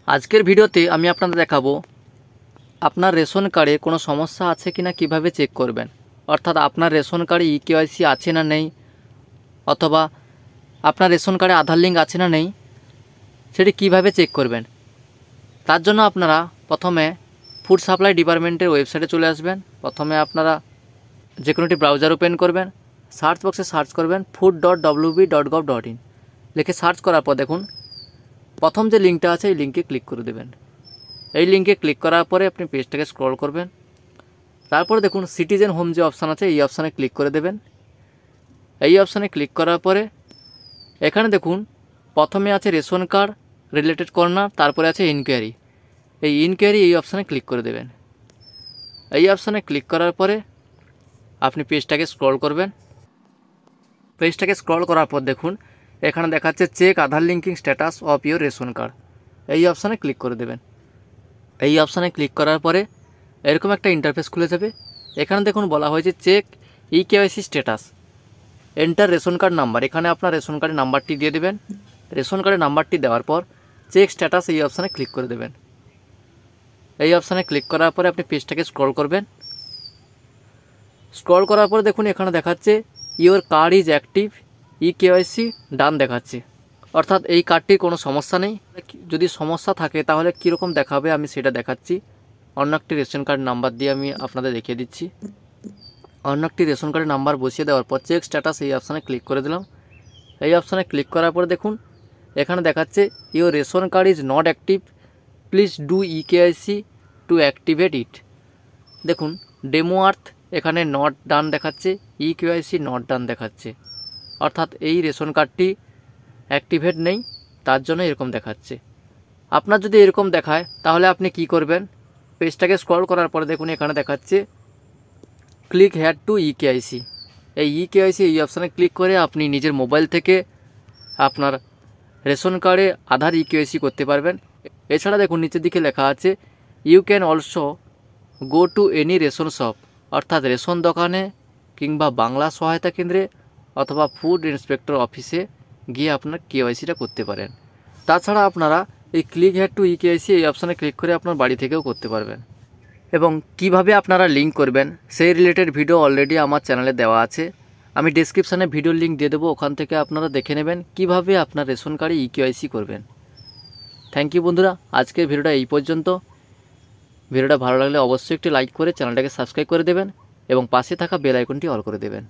আজকের ভিডিওতে আমি আপনাদের দেখাবো আপনার রেশন কার্ডে কোনো সমস্যা আছে কিনা কিভাবে চেক করবেন। অর্থাৎ আপনার রেশন কার্ডে ইকেওয়াইসি আছে না নেই, অথবা আপনার রেশন কার্ডে আধার লিঙ্ক আছে না নেই, সেটি কিভাবে চেক করবেন। তার জন্য আপনারা প্রথমে ফুড সাপ্লাই ডিপার্টমেন্টের ওয়েবসাইটে চলে আসবেন। প্রথমে আপনারা যে কোনো একটি ব্রাউজার ওপেন করবেন, সার্চ বক্সে সার্চ করবেন food.wb.gov.in লিখে সার্চ করার পর দেখুন প্রথম যে লিঙ্কটা আছে এই লিঙ্কে ক্লিক করে দেবেন। এই লিঙ্কে ক্লিক করার পরে আপনি পেজটাকে স্ক্রল করবেন। তারপরে দেখুন সিটিজেন হোম যে অপশান আছে এই অপশানে ক্লিক করে দেবেন। এই অপশানে ক্লিক করার পরে এখানে দেখুন প্রথমে আছে রেশন কার্ড রিলেটেড কর্নার, তারপরে আছে ইনকোয়ারি। এই ইনকোয়ারি এই অপশানে ক্লিক করে দেবেন। এই অপশানে ক্লিক করার পরে আপনি পেজটাকে স্ক্রল করবেন। পেজটাকে স্ক্রল করার পর দেখুন এখানে দেখাচ্ছে check Aadhaar linking status of your ration card. এই অপশানে ক্লিক করে দেবেন। এই অপশানে ক্লিক করার পরে এরকম একটা ইন্টারফেস খুলে যাবে। এখানে দেখুন বলা হয়েছে check eKYC status, enter ration card number. এখানে আপনার রেশন কার্ডের নাম্বারটি দিয়ে দেবেন। রেশন কার্ডের নাম্বারটি দেওয়ার পর চেক স্ট্যাটাস এই অপশানে ক্লিক করে দেবেন। এই অপশানে ক্লিক করার পরে আপনি পেজটাকে স্ক্রল করবেন। স্ক্রল করার পরে দেখুন এখানে দেখাচ্ছে your card is active eKYC done দেখাচ্ছে, অর্থাৎ এই কার্ডটির কোনো সমস্যা নেই। যদি সমস্যা থাকে তাহলে কীরকম দেখাবে আমি সেটা দেখাচ্ছি। অন্য একটি রেশন কার্ড নাম্বার দিয়ে আমি আপনাদের দেখিয়ে দিচ্ছি। অন্য একটি রেশন কার্ডের নাম্বার বসিয়ে দেওয়ার পর চেক স্ট্যাটাস এই অপশানে ক্লিক করে দিলাম। এই অপশানে ক্লিক করার পরে দেখুন এখানে দেখাচ্ছে your ration card is not active, please do eKYC to activate it. দেখুন ডেমো আর্থ এখানে নট ডান দেখাচ্ছে, ইকেওয়াইসি নট ডান দেখাচ্ছে, অর্থাৎ এই রেশন কার্ডটি অ্যাক্টিভেট নেই, তার জন্য এরকম দেখাচ্ছে। আপনার যদি এরকম দেখায় তাহলে আপনি কি করবেন, পেজটাকে স্ক্রল করার পরে দেখুন এখানে দেখাচ্ছে ক্লিক হেয়ার টু ইকেওয়াইসি। এই ইকেওয়াইসি এই অপশানে ক্লিক করে আপনি নিজের মোবাইল থেকে আপনার রেশন কার্ডে আধার ইকেওয়াইসি করতে পারবেন। এছাড়া দেখুন নিচের দিকে লেখা আছে you can also go to any ration shop, অর্থাৎ রেশন দোকানে কিংবা বাংলা সহায়তা কেন্দ্রে অথবা ফুড ইন্সপেক্টর অফিসে গিয়ে আপনার কেওয়াইসিটা করতে পারেন। তাছাড়া আপনারা এই ক্লিক হেয়ার টু ইকেওয়াইসি এই অপশানে ক্লিক করে আপনার বাড়ি থেকেও করতে পারবেন। এবং কিভাবে আপনারা লিঙ্ক করবেন সেই রিলেটেড ভিডিও অলরেডি আমার চ্যানেলে দেওয়া আছে। আমি ডেসক্রিপশানে ভিডিওর লিঙ্ক দিয়ে দেবো, ওখান থেকে আপনারা দেখে নেবেন কিভাবে আপনার রেশন কার্ডে ইকেওয়াইসি করবেন। থ্যাংক ইউ বন্ধুরা, আজকের ভিডিওটা এই পর্যন্ত। ভিডিওটা ভালো লাগলে অবশ্যই একটি লাইক করে চ্যানেলটাকে সাবস্ক্রাইব করে দেবেন এবং পাশে থাকা বেল আইকনটি অল করে দেবেন।